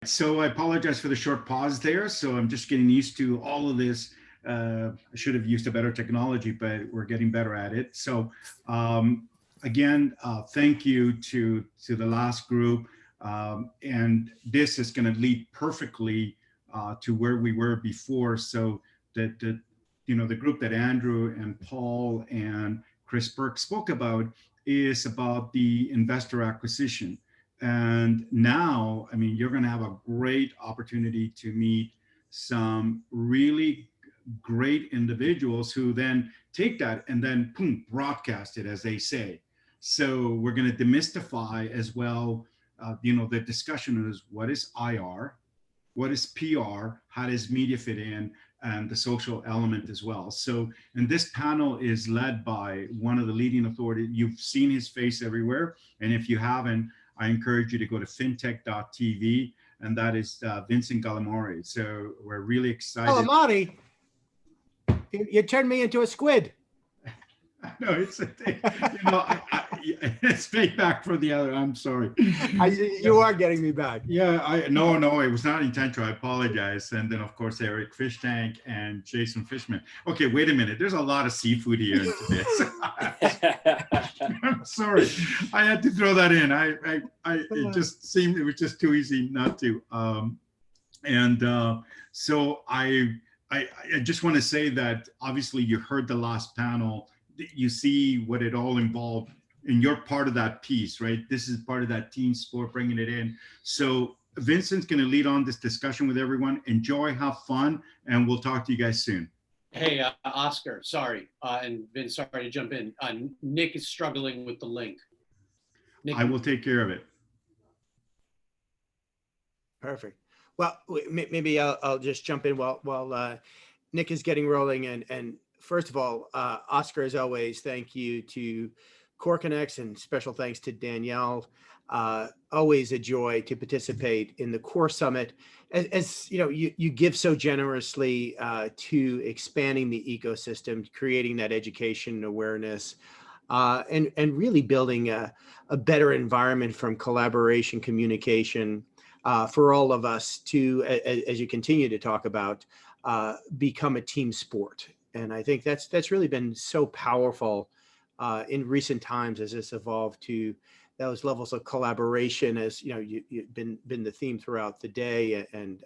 So I apologize for the short pause there. So I'm just getting used to all of this. I should have used a better technology, but we're getting better at it. So again, thank you to the last group. And this is going to lead perfectly to where we were before. So that the group that Andrew and Paul and Chris Burke spoke about is about the investor acquisition. And now, I mean, you're going to have a great opportunity to meet some really great individuals who then take that and then boom, broadcast it, as they say. So we're going to demystify as well. The discussion is what is IR, what is PR, how does media fit in, and the social element as well. So, and this panel is led by one of the leading authorities. You've seen his face everywhere. And if you haven't, I encourage you to go to fintech.tv, and that is Vincent Molinari. So we're really excited. Molinari, you turned me into a squid. No, it's it's fake back for the other. I'm sorry. You are getting me back. Yeah, no, it was not intentional. I apologize. And then of course Eric FischTank and Jason Fishman. Okay, wait a minute. There's a lot of seafood here into this. I'm sorry. I had to throw that in. It just seemed it was just too easy not to. So I just want to say that obviously you heard the last panel. You see what it all involved, and you're part of that piece, right? This is part of that team sport, bringing it in. So Vincent's going to lead on this discussion with everyone. Enjoy, have fun, and we'll talk to you guys soon. Hey, Oscar, sorry, and Vince, sorry to jump in. Nick is struggling with the link. Nick, I will take care of it. Perfect. Well, maybe I'll just jump in while Nick is getting rolling. And first of all, Oscar, as always, thank you to KoreConnex, and special thanks to Danielle. Always a joy to participate in the KoreSummit. As you know, you give so generously to expanding the ecosystem, creating that education and awareness, and really building a better environment from collaboration, communication, for all of us to, as you continue to talk about, become a team sport. And I think that's really been so powerful in recent times as it's evolved to those levels of collaboration. As you know, you've been the theme throughout the day and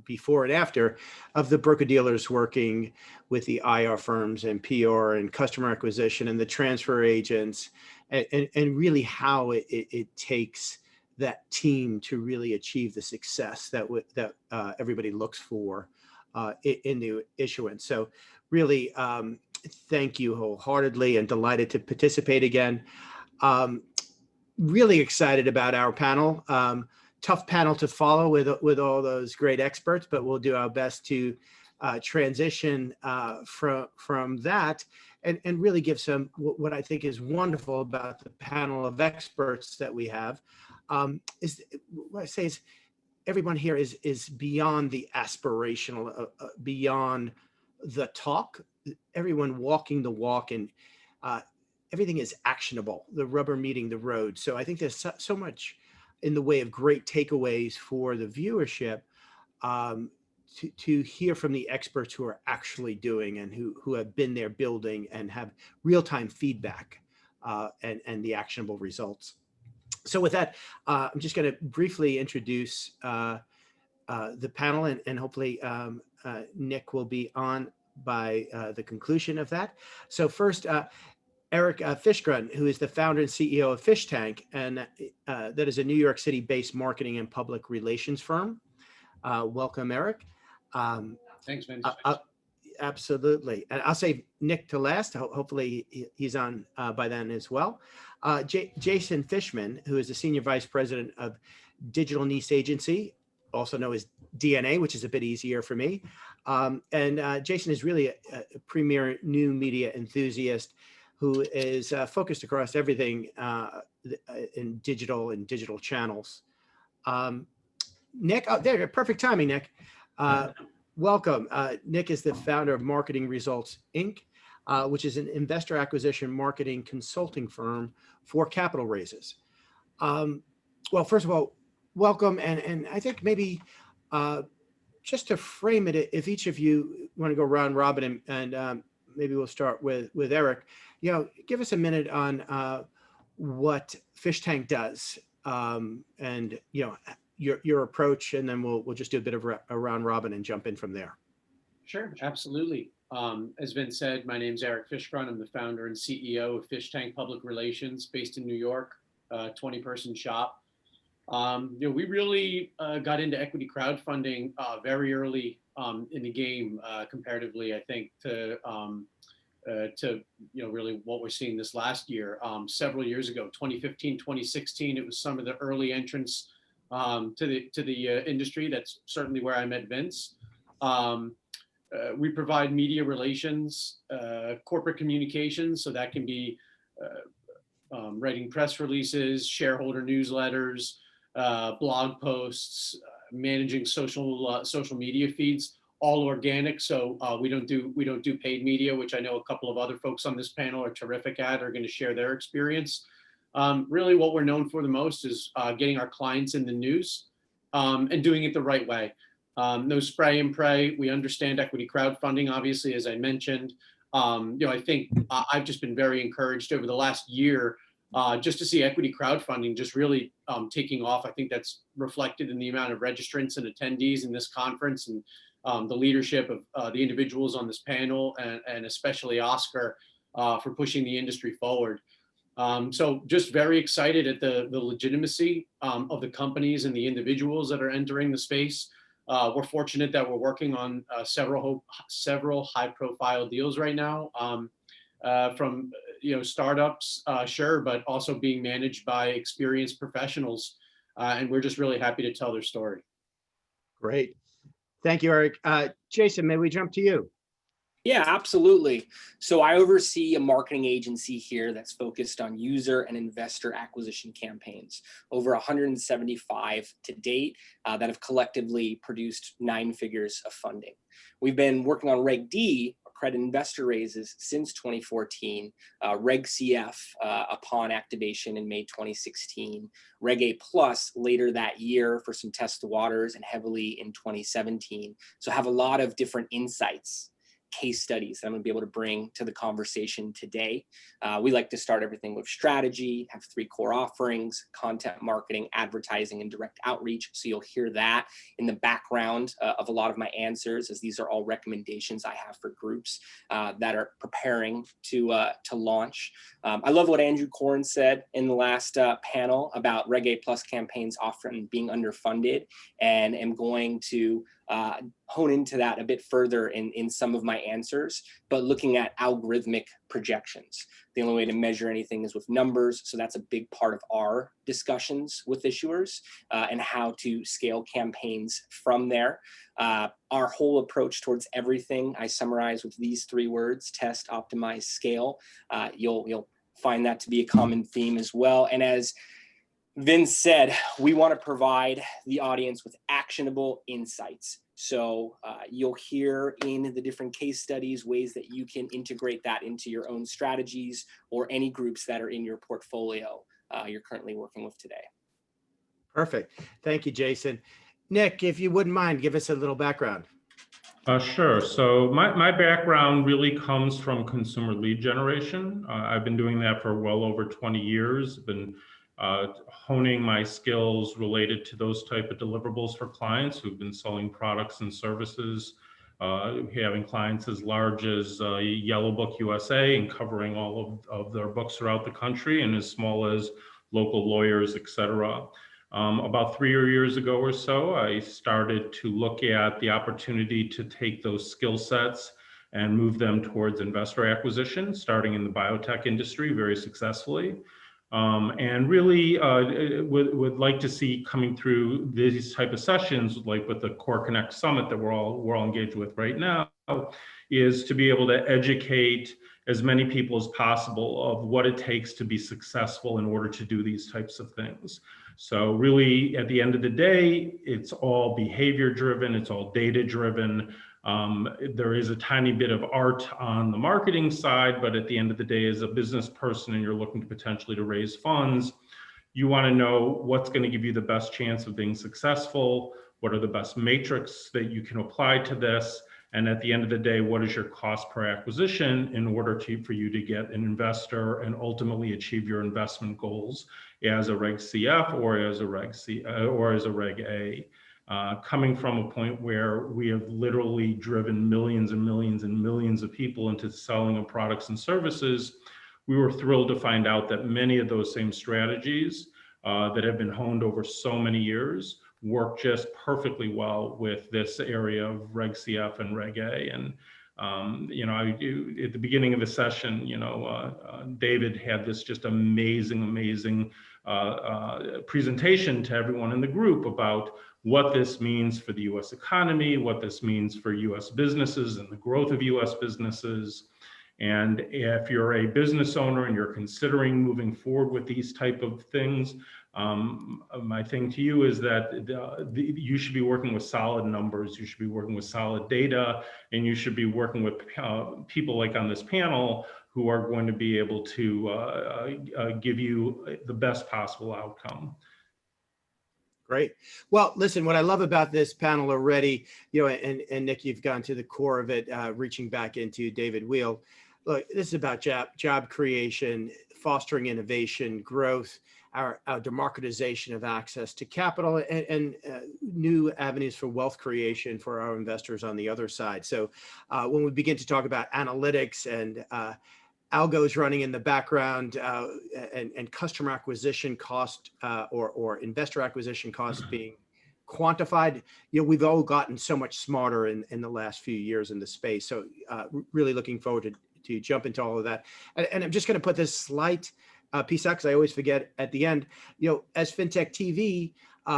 before and after of the broker dealers working with the IR firms and PR and customer acquisition and the transfer agents, and really how it takes that team to really achieve the success that everybody looks for in the issuance. So really, thank you wholeheartedly, and delighted to participate again. Really excited about our panel. Tough panel to follow with all those great experts, but we'll do our best to transition from that and really give some what I think is wonderful about the panel of experts that we have. Is what I say is everyone here is beyond the aspirational, beyond the talk. Everyone walking the walk, and everything is actionable. The rubber meeting the road. So I think there's so much in the way of great takeaways for the viewership to hear from the experts who are actually doing and who have been there building and have real-time feedback and the actionable results. So with that, I'm just going to briefly introduce the panel, and hopefully Nick will be on by the conclusion of that. So first, Eric Fischgrund, who is the founder and CEO of FischTank, and that is a New York City-based marketing and public relations firm. Welcome, Eric. Thanks, Vince. Absolutely. And I'll save Nick to last. Hopefully he's on by then as well. Jason Fishman, who is the Senior Vice President of Digital Niche Agency, also known as DNA, which is a bit easier for me. And Jason is really a premier new media enthusiast who is focused across everything in digital channels. Nick, oh, there, perfect timing, Nick. Welcome. Nick is the founder of Marketing Results, Inc., which is an investor acquisition marketing consulting firm for capital raises. Well, first of all, welcome. And I think maybe just to frame it, if each of you want to go round robin and maybe we'll start with Eric, give us a minute on what FischTank does and, your approach, and then we'll just do a bit of a round robin and jump in from there. Sure, absolutely. As Vince said, my name's Eric Fischgrund. I'm the founder and CEO of FischTank Public Relations, based in New York, 20-person shop. We really got into equity crowdfunding very early in the game, comparatively, I think, to really what we're seeing this last year. Several years ago, 2015, 2016, it was some of the early entrants to the industry. That's certainly where I met Vince. We provide media relations, corporate communications, so that can be writing press releases, shareholder newsletters, blog posts, managing social media feeds, all organic. So we don't do paid media, which I know a couple of other folks on this panel are terrific at, are going to share their experience. Really, what we're known for the most is getting our clients in the news and doing it the right way. No spray and pray. We understand equity crowdfunding, obviously, as I mentioned. I think I've just been very encouraged over the last year just to see equity crowdfunding just really taking off. I think that's reflected in the amount of registrants and attendees in this conference, and the leadership of the individuals on this panel, and especially Oscar for pushing the industry forward. So just very excited at the legitimacy of the companies and the individuals that are entering the space. We're fortunate that we're working on several high-profile deals right now, from startups, sure, but also being managed by experienced professionals, and we're just really happy to tell their story. Great, thank you, Eric. Jason, may we jump to you? Yeah, absolutely. So I oversee a marketing agency here that's focused on user and investor acquisition campaigns, over 175 to date that have collectively produced 9 figures of funding. We've been working on Reg D, credit investor raises, since 2014, Reg CF upon activation in May 2016, Reg A Plus later that year for some test waters, and heavily in 2017. So have a lot of different insights, case studies that I'm going to be able to bring to the conversation today. We like to start everything with strategy, have 3 core offerings: content marketing, advertising, and direct outreach. So you'll hear that in the background of a lot of my answers, as these are all recommendations I have for groups that are preparing to launch. I love what Andrew Korn said in the last panel about Reg A Plus campaigns often being underfunded, and am going to hone into that a bit further in some of my answers, but looking at algorithmic projections. The only way to measure anything is with numbers, so that's a big part of our discussions with issuers, and how to scale campaigns from there. Our whole approach towards everything I summarize with these 3 words: test, optimize, scale. You'll find that to be a common theme as well. And as Vince said, we want to provide the audience with actionable insights. So you'll hear in the different case studies ways that you can integrate that into your own strategies or any groups that are in your portfolio you're currently working with today. Perfect. Thank you, Jason. Nick, if you wouldn't mind, give us a little background. Sure. So my background really comes from consumer lead generation. I've been doing that for well over 20 years. Been honing my skills related to those type of deliverables for clients who've been selling products and services, having clients as large as Yellow Book USA and covering all of their books throughout the country, and as small as local lawyers, etc. About 3 years ago or so, I started to look at the opportunity to take those skill sets and move them towards investor acquisition, starting in the biotech industry very successfully. And really would like to see coming through these type of sessions, like with the KoreConnect Summit that we're all engaged with right now, is to be able to educate as many people as possible of what it takes to be successful in order to do these types of things. So really, at the end of the day, it's all behavior driven, it's all data driven. There is a tiny bit of art on the marketing side, but at the end of the day, as a business person and you're looking to potentially to raise funds, You want to know what's going to give you the best chance of being successful, what are the best matrix that you can apply to this, and at the end of the day, what is your cost per acquisition in order for you to get an investor and ultimately achieve your investment goals as a Reg CF or as a Reg C or as a Reg A. Coming from a point where we have literally driven millions and millions and millions of people into selling of products and services, we were thrilled to find out that many of those same strategies that have been honed over so many years work just perfectly well with this area of Reg CF and Reg A. And at the beginning of the session, David had this just amazing presentation to everyone in the group about what this means for the U.S. economy, what this means for U.S. businesses and the growth of U.S. businesses. And if you're a business owner and you're considering moving forward with these type of things, my thing to you is that you should be working with solid numbers, you should be working with solid data, and you should be working with people like on this panel who are going to be able to give you the best possible outcome. Great. Well, listen, what I love about this panel already, and Nick, you've gone to the core of it, reaching back into David Wheel. Look, this is about job creation, fostering innovation, growth, our democratization of access to capital, and new avenues for wealth creation for our investors on the other side. So when we begin to talk about analytics and algos running in the background and customer acquisition cost or investor acquisition costs being quantified, we've all gotten so much smarter in the last few years in the space. So really looking forward to jump into all of that. And I'm just going to put this slight piece out because I always forget at the end. As FinTech TV,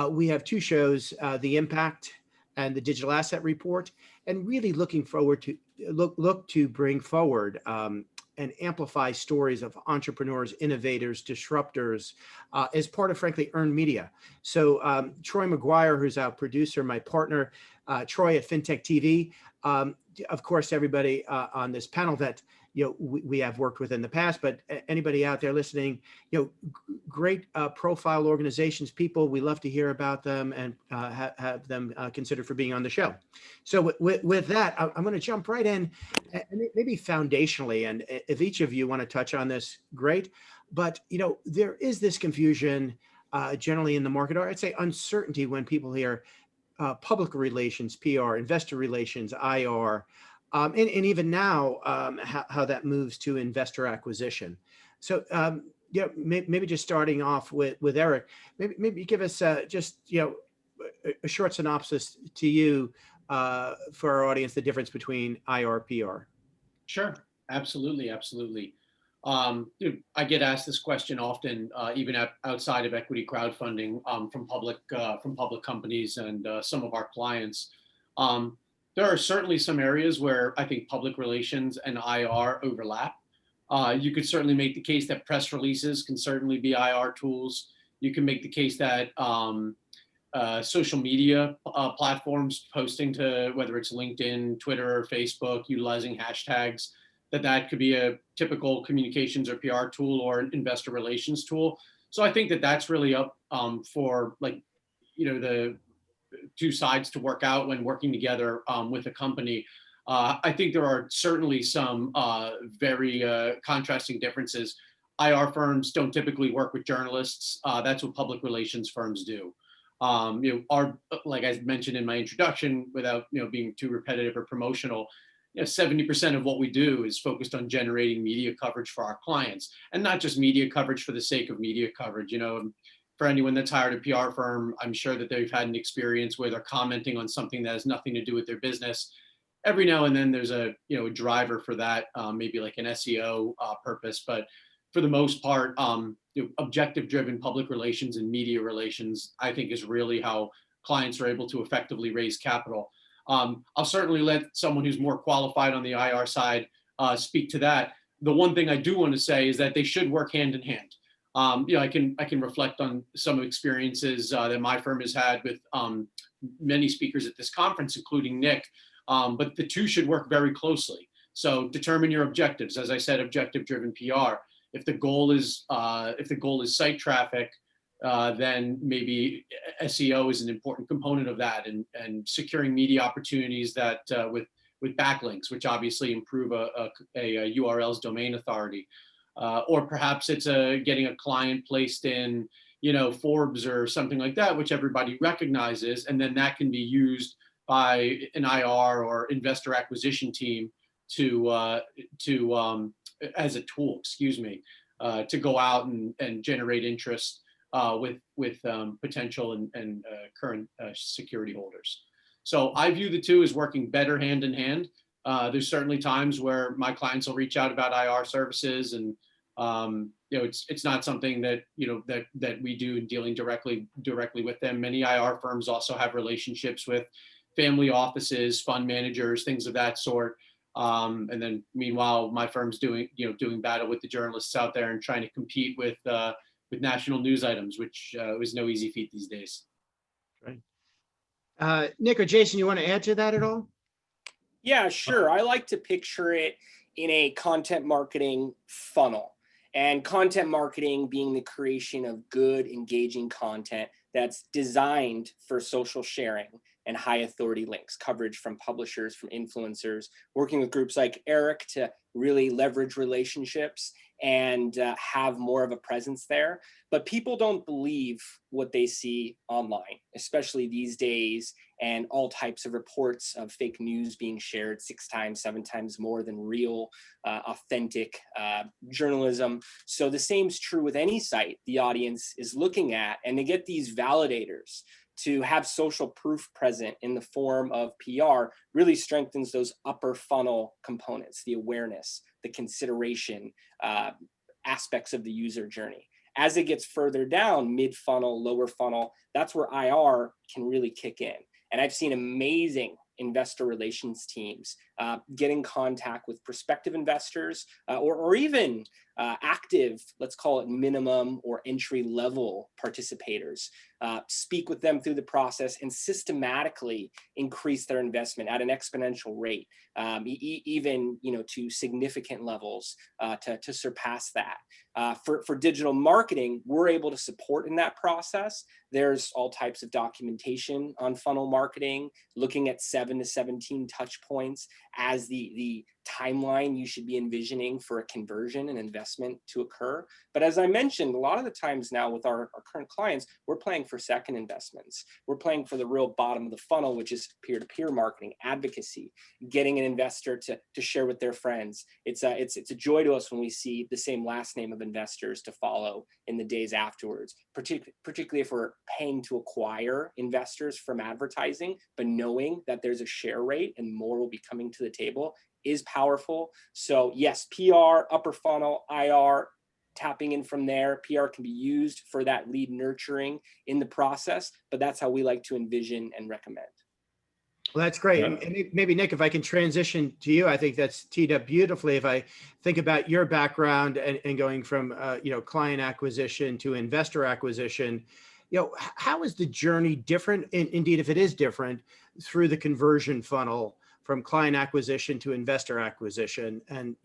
we have two shows, The Impact and the Digital Asset Report, and really looking forward to look to bring forward and amplify stories of entrepreneurs, innovators, disruptors as part of, frankly, earned media. So Troy McGuire, who's our producer, my partner, Troy at FinTech TV, of course, everybody on this panel that we have worked with in the past, but anybody out there listening, great profile organizations, people, we love to hear about them and have them considered for being on the show. So with that, I'm going to jump right in, and maybe foundationally, and if each of you want to touch on this, great. But there is this confusion generally in the market, or I'd say uncertainty when people hear public relations, PR, investor relations, IR. And even now, how that moves to investor acquisition. So, maybe just starting off with Eric, maybe give us just a short synopsis to you for our audience, the difference between IR, PR. Sure, absolutely. I get asked this question often, even outside of equity crowdfunding, from public companies and some of our clients. There are certainly some areas where I think public relations and IR overlap. You could certainly make the case that press releases can certainly be IR tools. You can make the case that social media platforms posting to, whether it's LinkedIn, Twitter, or Facebook, utilizing hashtags, that could be a typical communications or PR tool or an investor relations tool. So I think that that's really up for the two sides to work out when working together with a company. I think there are certainly some very contrasting differences. IR firms don't typically work with journalists. That's what public relations firms do. Like I mentioned in my introduction, without being too repetitive or promotional, 70% of what we do is focused on generating media coverage for our clients, and not just media coverage for the sake of media coverage. For anyone that's hired a PR firm, I'm sure that they've had an experience where they're commenting on something that has nothing to do with their business. Every now and then there's a driver for that, maybe like an SEO purpose, but for the most part, objective-driven public relations and media relations, I think, is really how clients are able to effectively raise capital. I'll certainly let someone who's more qualified on the IR side speak to that. The one thing I do want to say is that they should work hand in hand. I can reflect on some experiences that my firm has had with many speakers at this conference, including Nick, but the two should work very closely. So determine your objectives. As I said, objective-driven PR. If the goal is site traffic, then maybe SEO is an important component of that, and securing media opportunities that with backlinks, which obviously improve a URL's domain authority. Or perhaps it's getting a client placed in, Forbes or something like that, which everybody recognizes, and then that can be used by an IR or investor acquisition team as a tool, to go out and generate interest with potential and current security holders. So I view the two as working better hand in hand. There's certainly times where my clients will reach out about IR services, and it's not something that that we do in dealing directly with them. Many IR firms also have relationships with family offices, fund managers, things of that sort. And then meanwhile, my firm's doing battle with the journalists out there and trying to compete with national news items, which is no easy feat these days. Right. Nick or Jason, you want to add to that at all? Yeah, sure. I like to picture it in a content marketing funnel, and content marketing being the creation of good, engaging content that's designed for social sharing and high authority links, coverage from publishers, from influencers, working with groups like Eric to really leverage relationships and have more of a presence there. But people don't believe what they see online, especially these days, and all types of reports of fake news being shared 6 times, 7 times more than real, authentic journalism. So the same is true with any site the audience is looking at, and they get these validators. To have social proof present in the form of PR really strengthens those upper funnel components, the awareness, the consideration aspects of the user journey. As it gets further down, mid funnel, lower funnel, that's where IR can really kick in. And I've seen amazing investor relations teams get in contact with prospective investors or even active, let's call it minimum or entry level participators, speak with them through the process and systematically increase their investment at an exponential rate, even to significant levels to surpass that. For digital marketing, we're able to support in that process. There's all types of documentation on funnel marketing, looking at 7 to 17 touch points as the timeline you should be envisioning for a conversion and investment to occur. But as I mentioned, a lot of the times now with our current clients, we're playing for second investments. We're playing for the real bottom of the funnel, which is peer-to-peer marketing, advocacy, getting an investor to share with their friends. It's a joy to us when we see the same last name of investors to follow in the days afterwards, particularly if we're paying to acquire investors from advertising, but knowing that there's a share rate and more will be coming to the table is powerful. So yes, PR, upper funnel, IR, tapping in from there. PR can be used for that lead nurturing in the process, but that's how we like to envision and recommend. Well, that's great. Yeah. And maybe Nick, if I can transition to you, I think that's teed up beautifully. If I think about your background and going from client acquisition to investor acquisition, how is the journey different? Indeed, if it is different, through the conversion funnel from client acquisition to investor acquisition, and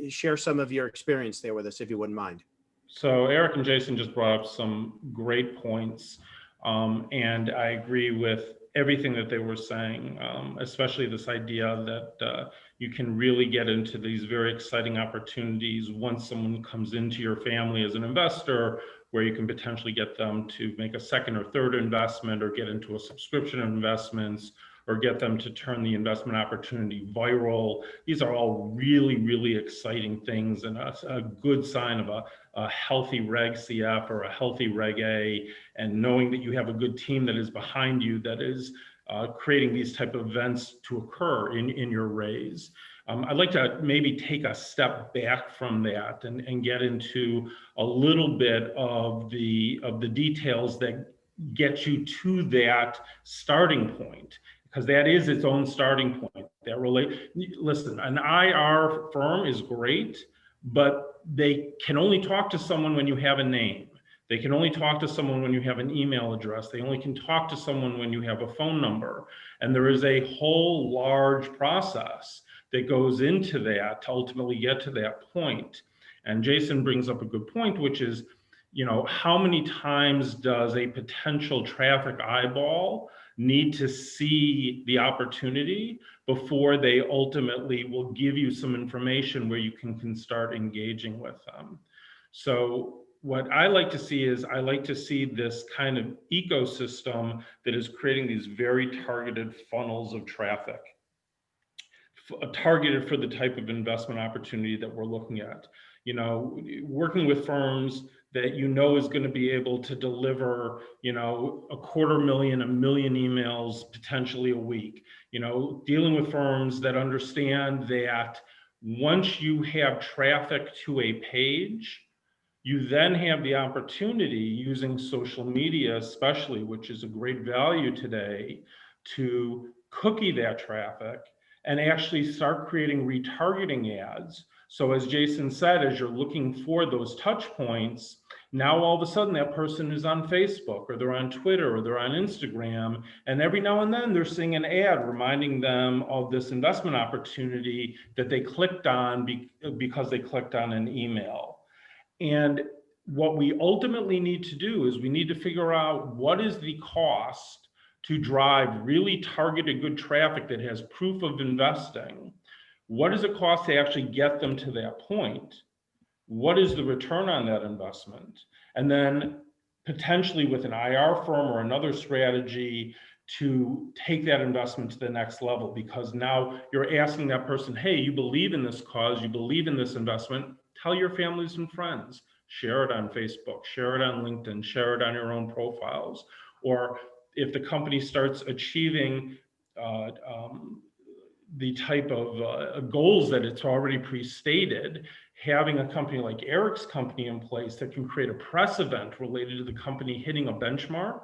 share some of your experience there with us, if you wouldn't mind. So Eric and Jason just brought up some great points, and I agree with everything that they were saying, especially this idea that you can really get into these very exciting opportunities once someone comes into your family as an investor, where you can potentially get them to make a second or third investment, or get into a subscription of investments, or get them to turn the investment opportunity viral. These are all really, really exciting things, and a good sign of a healthy Reg CF or a healthy Reg A, and knowing that you have a good team that is behind you that is creating these type of events to occur in your raise. I'd like to maybe take a step back from that and get into a little bit of the details that get you to that starting point, because that is its own starting point. Listen, an IR firm is great, but they can only talk to someone when you have a name. They can only talk to someone when you have an email address. They only can talk to someone when you have a phone number. And there is a whole large process that goes into that to ultimately get to that point. And Jason brings up a good point, which is, how many times does a potential traffic eyeball need to see the opportunity before they ultimately will give you some information where you can start engaging with them. So what I like to see is I like to see this kind of ecosystem that is creating these very targeted funnels of traffic, targeted for the type of investment opportunity that we're looking at. Working with firms that is going to be able to deliver, 250,000, 1 million emails potentially a week. Dealing with firms that understand that once you have traffic to a page, you then have the opportunity, using social media especially, which is a great value today, to cookie that traffic and actually start creating retargeting ads. So as Jason said, as you're looking for those touch points, now all of a sudden that person is on Facebook, or they're on Twitter, or they're on Instagram, and every now and then they're seeing an ad reminding them of this investment opportunity that they clicked on because they clicked on an email. And what we ultimately need to do is we need to figure out what is the cost to drive really targeted good traffic that has proof of investing. What does it cost to actually get them to that point? What is the return on that investment? And then potentially with an IR firm or another strategy to take that investment to the next level, because now you're asking that person, hey, you believe in this cause, you believe in this investment, tell your families and friends, share it on Facebook, share it on LinkedIn, share it on your own profiles. Or if the company starts achieving the type of goals that it's already pre-stated, having a company like Eric's company in place that can create a press event related to the company hitting a benchmark.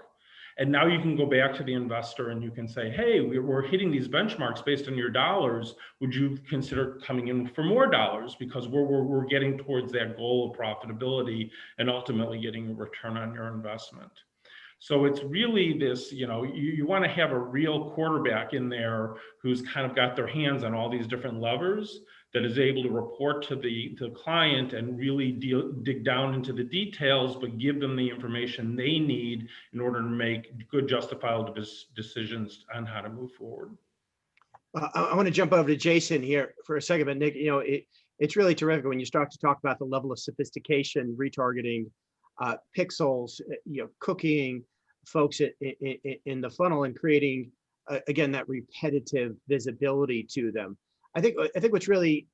And now you can go back to the investor and you can say, hey, we're hitting these benchmarks based on your dollars. Would you consider coming in for more dollars? Because we're getting towards that goal of profitability and ultimately getting a return on your investment. So it's really this, you want to have a real quarterback in there who's kind of got their hands on all these different levers, that is able to report to the client and really dig down into the details, but give them the information they need in order to make good, justifiable decisions on how to move forward. I want to jump over to Jason here for a second, but Nick, it's really terrific when you start to talk about the level of sophistication, retargeting, pixels, cooking folks in the funnel and creating, again, that repetitive visibility to them. I think what's really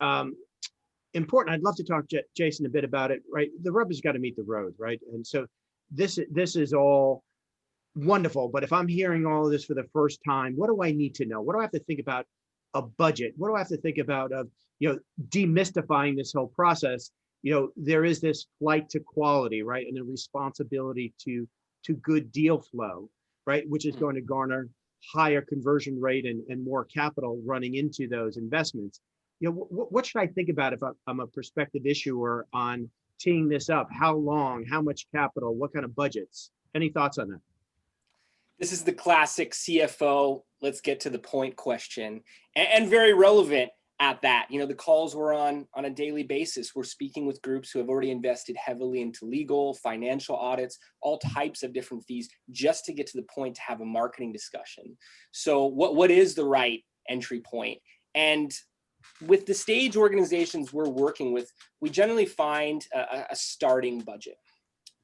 important, I'd love to talk to Jason a bit about it, right? The rubber's got to meet the road, right? And so this is all wonderful, but if I'm hearing all of this for the first time, what do I need to know? What do I have to think about a budget? What do I have to think about of, demystifying this whole process? There is this flight to quality, right? And the responsibility to good deal flow, right? Which is going to garner higher conversion rate and more capital running into those investments. What should I think about if I'm a prospective issuer on teeing this up? How long, how much capital, what kind of budgets? Any thoughts on that? This is the classic CFO, let's get to the point question, and very relevant at that. The calls we're on a daily basis. We're speaking with groups who have already invested heavily into legal, financial audits, all types of different fees, just to get to the point to have a marketing discussion. So what is the right entry point? And with the stage organizations we're working with, we generally find a starting budget.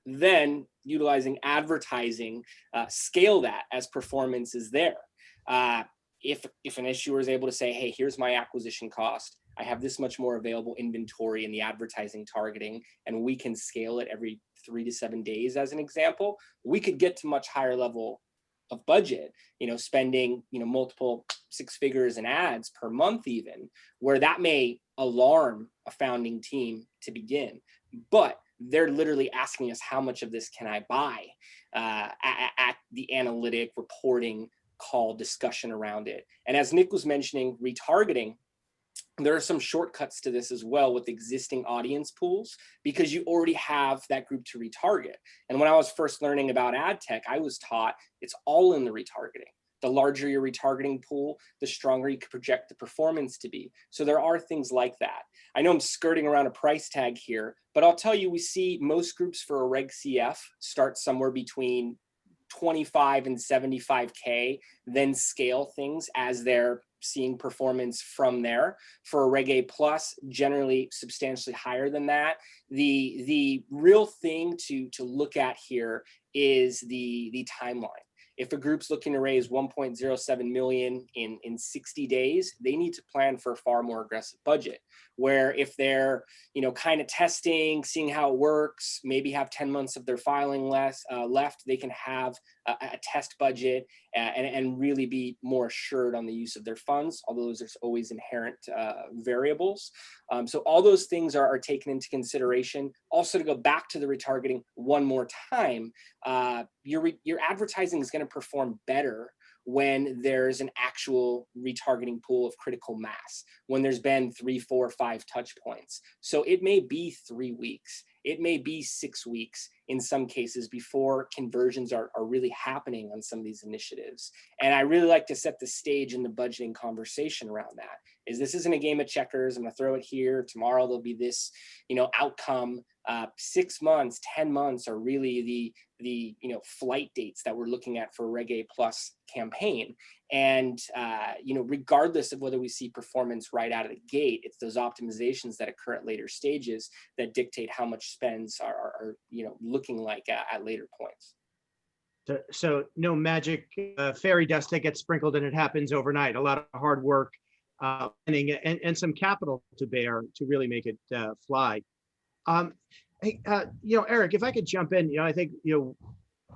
Then utilizing advertising, scale that as performance is there. If an issuer is able to say, hey, here's my acquisition cost, I have this much more available inventory in the advertising targeting, and we can scale it every 3 to 7 days as an example, we could get to much higher level of budget, spending, multiple 6 figures in ads per month even, where that may alarm a founding team to begin. But they're literally asking us, how much of this can I buy at the analytic reporting call discussion around it. And as Nick was mentioning, retargeting, there are some shortcuts to this as well with existing audience pools, because you already have that group to retarget. And when I was first learning about ad tech, I was taught it's all in the retargeting. The larger your retargeting pool, the stronger you can project the performance to be. So there are things like that. I know I'm skirting around a price tag here, but I'll tell you, we see most groups for a Reg CF start somewhere between 25 and 75K, then scale things as they're seeing performance from there. For a Reg A Plus, generally substantially higher than that. The real thing to look at here is the timeline. If a group's looking to raise 1.07 million in 60 days, they need to plan for a far more aggressive budget. Where if they're, kind of testing, seeing how it works, maybe have 10 months of their filing left, they can have a test budget and really be more assured on the use of their funds, although there's always inherent variables. So all those things are taken into consideration. Also, to go back to the retargeting one more time, your advertising is going to perform better when there's an actual retargeting pool of critical mass, when there's been 3, 4, 5 touch points. So it may be 3 weeks, it may be 6 weeks in some cases before conversions are really happening on some of these initiatives. And I really like to set the stage in the budgeting conversation around that. This isn't a game of checkers. I'm gonna throw it here. Tomorrow there'll be this, outcome. 6 months, 10 months are really the flight dates that we're looking at for a Reg A Plus campaign. And regardless of whether we see performance right out of the gate, it's those optimizations that occur at later stages that dictate how much spends are looking like at later points. So no magic fairy dust that gets sprinkled and it happens overnight. A lot of hard work and some capital to bear to really make it fly. Hey, Eric, if I could jump in, I think,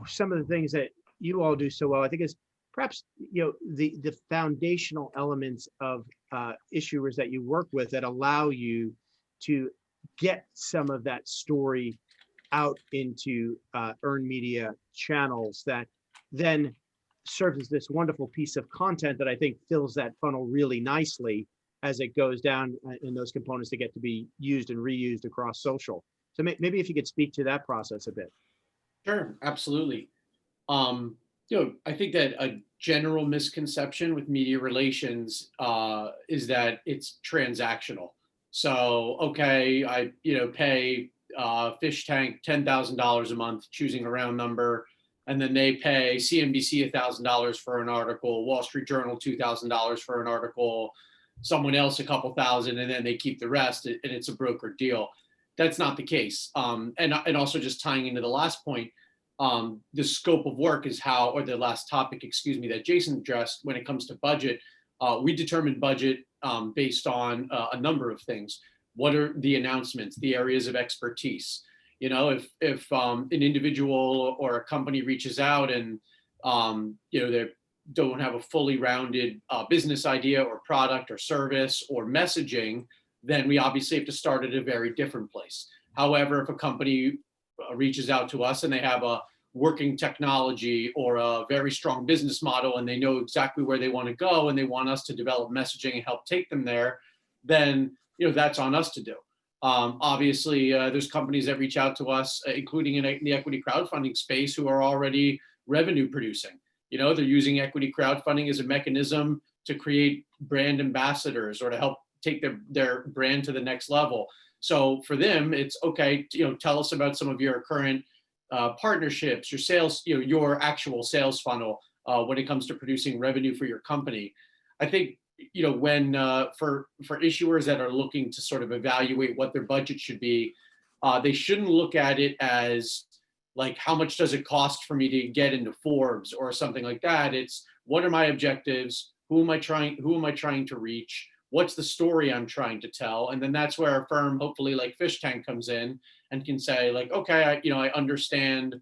some of the things that you all do so well, I think is perhaps, the foundational elements of issuers that you work with that allow you to get some of that story out into earned media channels that then serves as this wonderful piece of content that I think fills that funnel really nicely as it goes down in those components that get to be used and reused across social. So maybe if you could speak to that process a bit. Sure, absolutely. I think that a general misconception with media relations is that it's transactional. So, okay, I pay FischTank $10,000 a month, choosing a round number, and then they pay CNBC $1,000 for an article, Wall Street Journal $2,000 for an article, someone else a couple thousand, and then they keep the rest, and it's a broker deal. That's not the case. And also just tying into the last point, the scope of work is how, or the last topic, excuse me, that Jason addressed when it comes to budget. We determine budget based on a number of things. What are the announcements, the areas of expertise? If an individual or a company reaches out and they don't have a fully rounded business idea or product or service or messaging, then we obviously have to start at a very different place. However, if a company reaches out to us and they have a working technology or a very strong business model and they know exactly where they want to go and they want us to develop messaging and help take them there, then that's on us to do. Obviously, there's companies that reach out to us, including in the equity crowdfunding space, who are already revenue producing. They're using equity crowdfunding as a mechanism to create brand ambassadors or to help take their brand to the next level. So for them, it's okay, tell us about some of your current partnerships, your sales, your actual sales funnel when it comes to producing revenue for your company. I think, when for issuers that are looking to sort of evaluate what their budget should be, they shouldn't look at it as like, how much does it cost for me to get into Forbes or something like that? It's, what are my objectives? Who am I trying to reach? What's the story I'm trying to tell? And then that's where a firm, hopefully like FischTank, comes in and can say like, okay, I understand,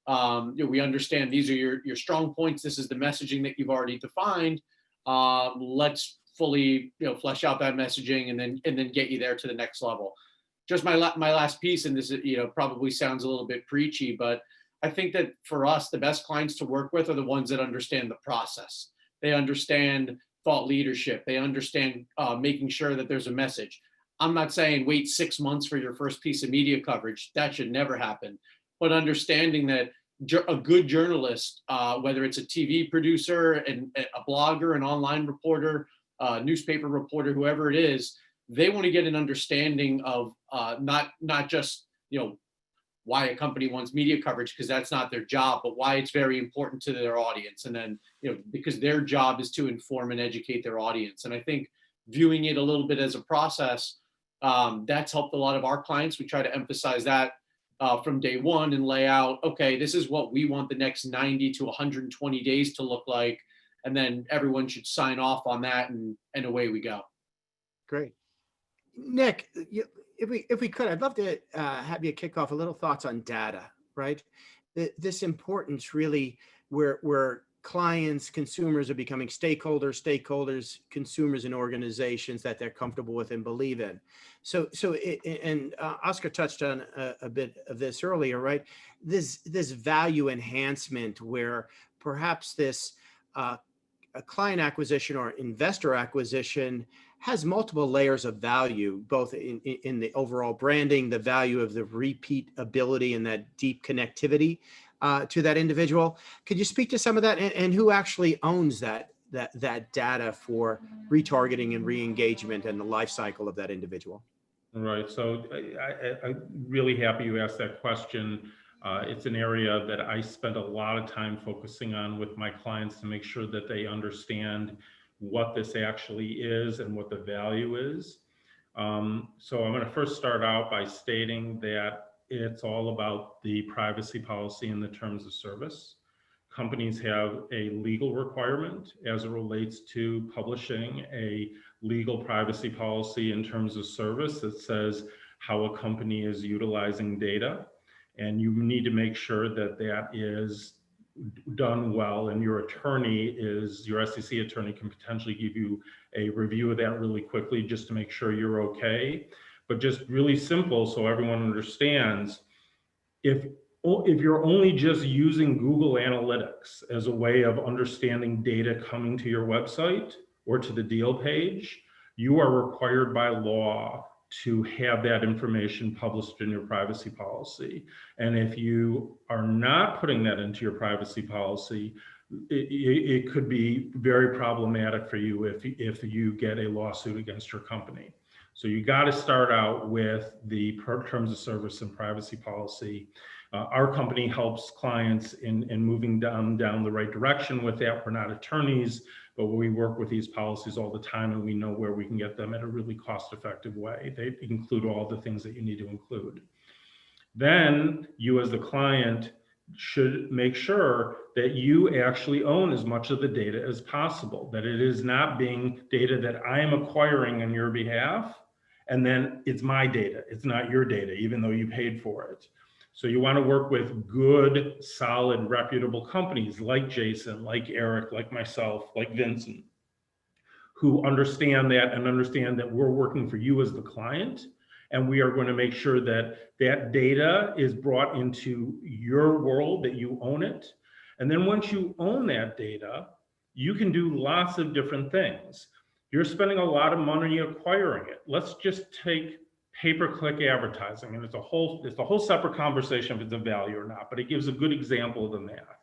we understand these are your strong points. This is the messaging that you've already defined. Let's fully, flesh out that messaging and then get you there to the next level. Just my last piece, and this, probably sounds a little bit preachy, but I think that for us, the best clients to work with are the ones that understand the process. They understand thought leadership. They understand making sure that there's a message. I'm not saying wait 6 months for your first piece of media coverage. That should never happen. But understanding that a good journalist, whether it's a TV producer and a blogger, an online reporter, newspaper reporter, whoever it is, they want to get an understanding of not just, why a company wants media coverage, because that's not their job, but why it's very important to their audience. And then, because their job is to inform and educate their audience. And I think viewing it a little bit as a process, that's helped a lot of our clients. We try to emphasize that from day one and lay out, okay, this is what we want the next 90 to 120 days to look like. And then everyone should sign off on that, and away we go. Great. Nick, if we could, I'd love to have you kick off a little thoughts on data, right? This importance really where clients, consumers are becoming stakeholders, consumers and organizations that they're comfortable with and believe in. So Oscar touched on a bit of this earlier, right? This value enhancement where perhaps this a client acquisition or investor acquisition has multiple layers of value, both in the overall branding, the value of the repeat ability and that deep connectivity to that individual. Could you speak to some of that, and who actually owns that data for retargeting and re-engagement and the life cycle of that individual? Right. So I'm really happy you asked that question. It's an area that I spend a lot of time focusing on with my clients to make sure that they understand what this actually is and what the value is. So I'm going to first start out by stating that it's all about the privacy policy and the terms of service. Companies have a legal requirement as it relates to publishing a legal privacy policy in terms of service that says how a company is utilizing data. And you need to make sure that that is done well, and your SEC attorney can potentially give you a review of that really quickly just to make sure you're okay. But just really simple so everyone understands, if you're only just using Google Analytics as a way of understanding data coming to your website or to the deal page, you are required by law to have that information published in your privacy policy. And if you are not putting that into your privacy policy, it could be very problematic for you if you get a lawsuit against your company. So you got to start out with the terms of service and privacy policy. Our company helps clients in moving down the right direction with that. We're not attorneys, but we work with these policies all the time, and we know where we can get them at a really cost-effective way. They include all the things that you need to include. Then you as the client should make sure that you actually own as much of the data as possible, that it is not being data that I am acquiring on your behalf, and then it's my data, it's not your data, even though you paid for it. So you want to work with good, solid, reputable companies like Jason, like Eric, like myself, like Vincent, who understand that and understand that we're working for you as the client. And we are going to make sure that that data is brought into your world, that you own it. And then once you own that data, you can do lots of different things. You're spending a lot of money acquiring it. Let's just take pay-per-click advertising, and it's a whole separate conversation if it's a value or not, but it gives a good example of the math.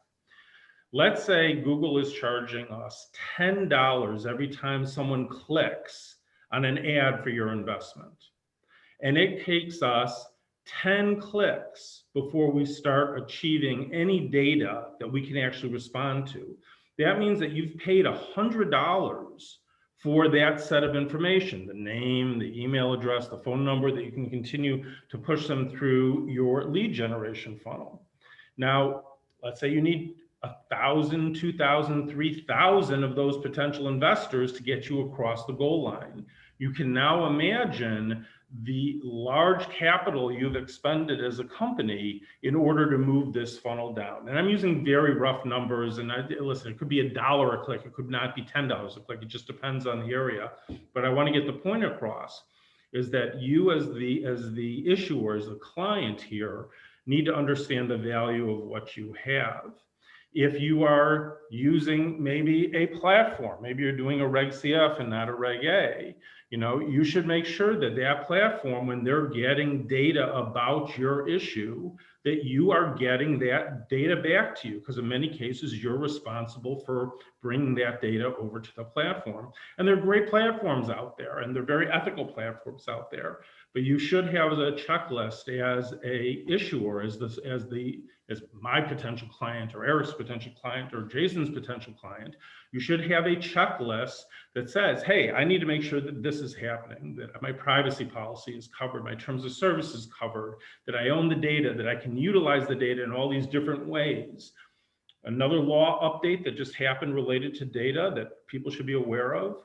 Let's say Google is charging us $10 every time someone clicks on an ad for your investment. And it takes us 10 clicks before we start achieving any data that we can actually respond to. That means that you've paid $100 for that set of information, the name, the email address, the phone number, that you can continue to push them through your lead generation funnel. Now, let's say you need 1,000, 2,000, 3,000 of those potential investors to get you across the goal line. You can now imagine the large capital you've expended as a company in order to move this funnel down. And I'm using very rough numbers, and listen, it could be $1 a click, it could not be $10 a click, it just depends on the area. But I want to get the point across, is that you as the issuer, as the client here, need to understand the value of what you have. If you are using maybe a platform, maybe you're doing a Reg CF and not a Reg A, you should make sure that that platform, when they're getting data about your issue, that you are getting that data back to you, because in many cases, you're responsible for bringing that data over to the platform. And there are great platforms out there, and they're very ethical platforms out there. But you should have a checklist as a issuer, as my potential client, or Eric's potential client, or Jason's potential client. You should have a checklist that says, hey, I need to make sure that this is happening, that my privacy policy is covered, my terms of service is covered, that I own the data, that I can utilize the data in all these different ways. Another law update that just happened related to data that people should be aware of.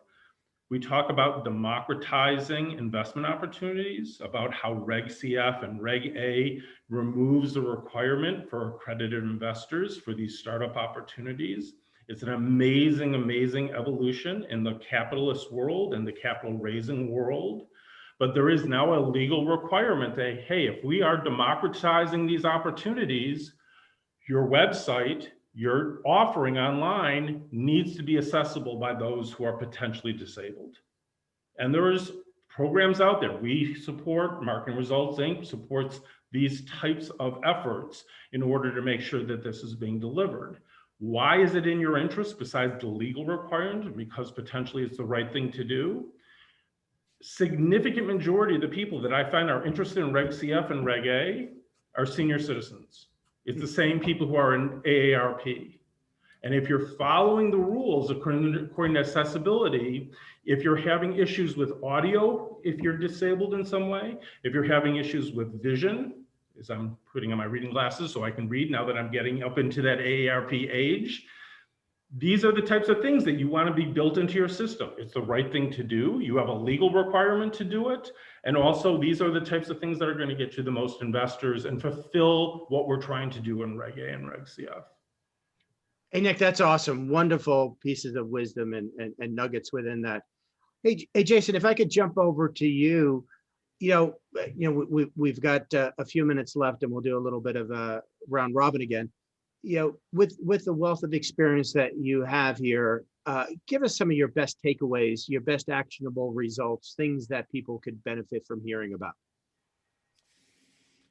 We talk about democratizing investment opportunities, about how Reg CF and Reg A removes the requirement for accredited investors for these startup opportunities. It's an amazing, amazing evolution in the capitalist world and the capital raising world. But there is now a legal requirement that, hey, if we are democratizing these opportunities, your website, your offering online needs to be accessible by those who are potentially disabled. And there's programs out there. We support, Marketing Results Inc. supports these types of efforts in order to make sure that this is being delivered. Why is it in your interest besides the legal requirement? Because potentially it's the right thing to do. Significant majority of the people that I find are interested in Reg CF and Reg A are senior citizens. It's the same people who are in AARP. And if you're following the rules according to accessibility, if you're having issues with audio, if you're disabled in some way, if you're having issues with vision, as I'm putting on my reading glasses so I can read now that I'm getting up into that AARP age, these are the types of things that you want to be built into your system. It's the right thing to do. You have a legal requirement to do it. And also, these are the types of things that are going to get you the most investors and fulfill what we're trying to do in Reg A and Reg CF. Hey, Nick, that's awesome. Wonderful pieces of wisdom and nuggets within that. Hey, Jason, if I could jump over to you, we've got a few minutes left and we'll do a little bit of a round robin again. With the wealth of experience that you have here, give us some of your best takeaways, your best actionable results, things that people could benefit from hearing about.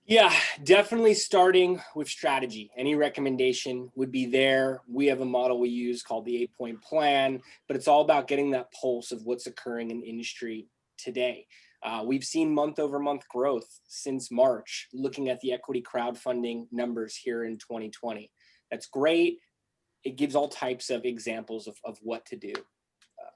Yeah, definitely starting with strategy. Any recommendation would be there. We have a model we use called the 8-point plan, but it's all about getting that pulse of what's occurring in the industry today. We've seen month over month growth since March, looking at the equity crowdfunding numbers here in 2020. That's great. It gives all types of examples of what to do.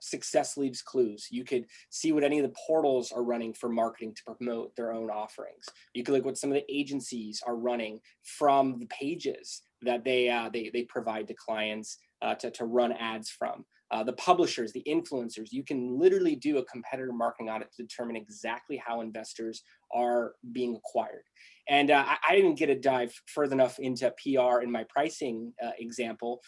Success leaves clues. You could see what any of the portals are running for marketing to promote their own offerings. You could look what some of the agencies are running from the pages that they provide to clients to run ads from. The publishers, the influencers, you can literally do a competitor marketing audit to determine exactly how investors are being acquired. And I didn't get to dive further enough into PR in my pricing example.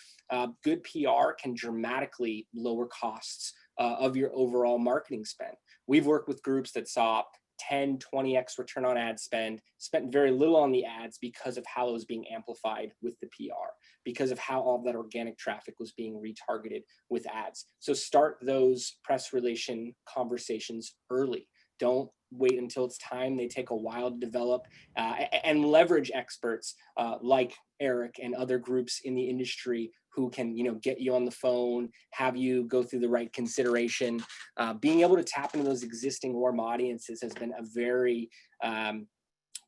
Good PR can dramatically lower costs of your overall marketing spend. We've worked with groups that saw 10, 20x return on ad spend, spent very little on the ads because of how it was being amplified with the PR, because of how all of that organic traffic was being retargeted with ads. So start those press relation conversations early. Don't wait until it's time. They take a while to develop, and leverage experts like Eric and other groups in the industry who can, get you on the phone, have you go through the right consideration. Being able to tap into those existing warm audiences has been a very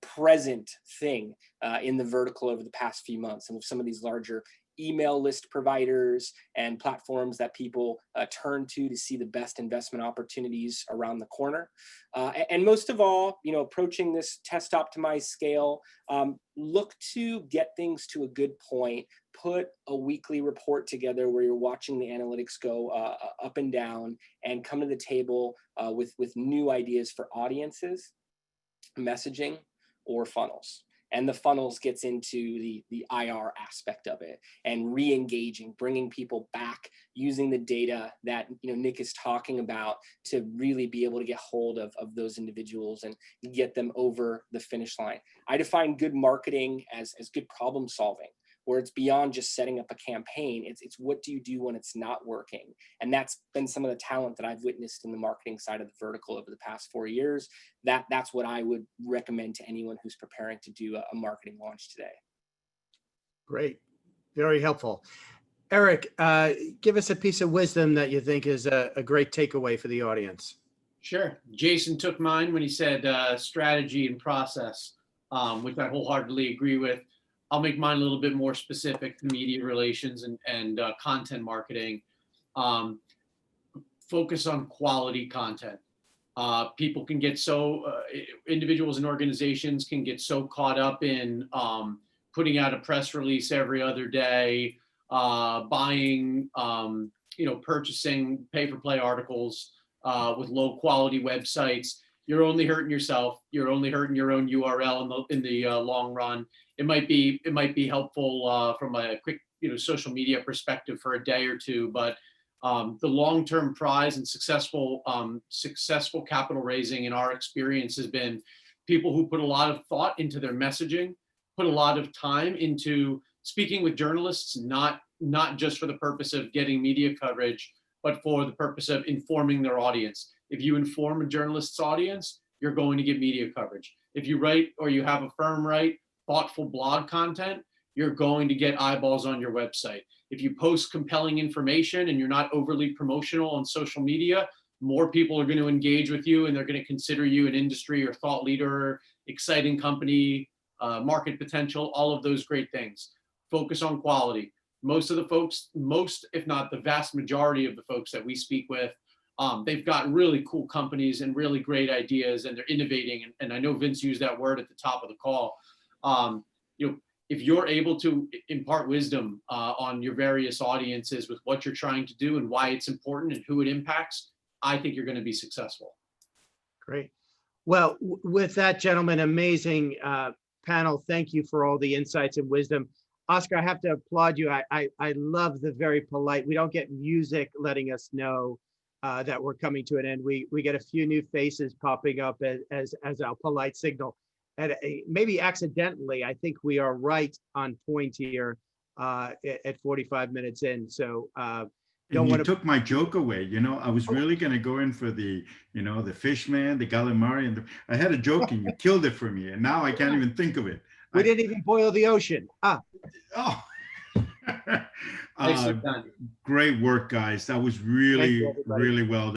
present thing in the vertical over the past few months. And with some of these larger email list providers and platforms that people turn to see the best investment opportunities around the corner. And most of all, approaching this test optimized scale, look to get things to a good point, put a weekly report together where you're watching the analytics go up and down and come to the table with new ideas for audiences, messaging, or funnels. And the funnels gets into the IR aspect of it and re-engaging, bringing people back, using the data that Nick is talking about to really be able to get hold of those individuals and get them over the finish line. I define good marketing as good problem solving, where it's beyond just setting up a campaign. It's what do you do when it's not working? And that's been some of the talent that I've witnessed in the marketing side of the vertical over the past 4 years. That's what I would recommend to anyone who's preparing to do a marketing launch today. Great. Very helpful. Eric, give us a piece of wisdom that you think is a great takeaway for the audience. Sure. Jason took mine when he said strategy and process, which I wholeheartedly agree with. I'll make mine a little bit more specific to media relations and content marketing. Focus on quality content. People can get individuals and organizations can get so caught up in putting out a press release every other day, buying, purchasing pay-for-play articles with low quality websites. You're only hurting yourself. You're only hurting your own URL in the long run. It might be helpful from a quick social media perspective for a day or two, but the long-term prize and successful capital raising in our experience has been people who put a lot of thought into their messaging, put a lot of time into speaking with journalists, not just for the purpose of getting media coverage, but for the purpose of informing their audience. If you inform a journalist's audience, you're going to get media coverage. If you write or you have a firm write thoughtful blog content, you're going to get eyeballs on your website. If you post compelling information and you're not overly promotional on social media, more people are going to engage with you and they're going to consider you an industry or thought leader, exciting company, market potential, all of those great things. Focus on quality. Most, if not the vast majority of the folks that we speak with, they've got really cool companies and really great ideas and they're innovating. And I know Vince used that word at the top of the call. If you're able to impart wisdom on your various audiences with what you're trying to do and why it's important and who it impacts, I think you're going to be successful. Great. Well, with that, gentlemen, amazing panel. Thank you for all the insights and wisdom. Oscar, I have to applaud you. I love the very polite. We don't get music letting us know that we're coming to an end. We get a few new faces popping up as our polite signal. And maybe accidentally, I think we are right on point here at 45 minutes in. So don't want to took my joke away. I was really going to go in for the Fishman, the calamari, and I had a joke and you killed it for me. And now I can't even think of it. We didn't even boil the ocean. Oh. Great work, guys. That was really well done.